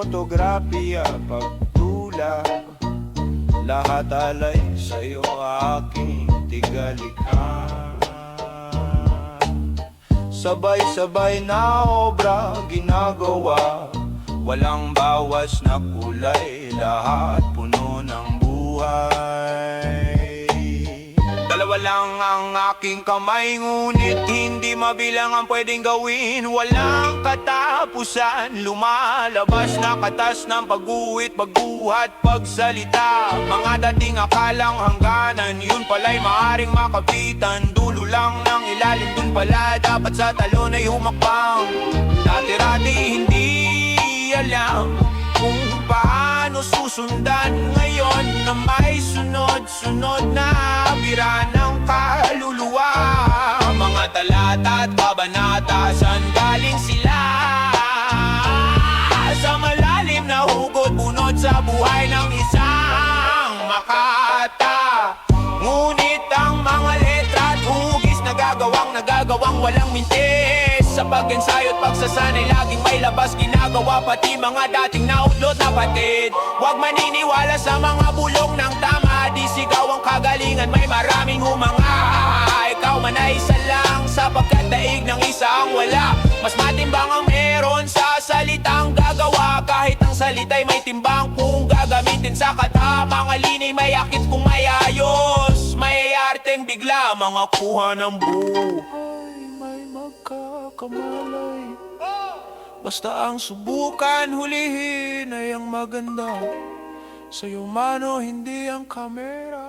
fotografiya, pagtula, lahat alay sa'yo aking tigalikha. Sabay-sabay na obra ginagawa, walang bawas na kulay, lahat puno ng buhay. Dalawa lang ang aking kamay, ngunit hindi mabilang ang pwedeng gawin. Walang katapusan, lumalabas na katas ng pag-uwit, pagbuhat, pagsalita. Mga dating akalang hangganan, yun pala'y maaring makapitan. Dulo lang ng ilalim, dun pala dapat sa talon ay humakbang. Dati-rati hindi alam kung paano susundan, ngayon na may sunod-sunod na bira ng kaluluwa. Mga talata at kabanata, saan galing sila? Sa malalim na hugot, bunot sa buhay ng isang makata. Ngunit ang mga letra at hugis nagagawang walang mintis. Sa pag-ensayo at pagsasanay, laging may labas ginagawa, pati mga dating nautlot na patid. Huwag maniniwala sa mga bulong ng tama, di sigaw ang kagalingan, may maraming humanga. Ikaw man ay isa lang, sapagkat daig ng isa ang wala. Mas matimbang ang meron sa salitang gagawa, kahit ang salita'y may timbang kung gagamitin sa kata. Mga linay may akit kung may ayos, may arteng bigla, mga kuha ng buhay may magkakamalay. Basta ang subukan hulihin ay ang maganda, sa'yo man o hindi ang kamera.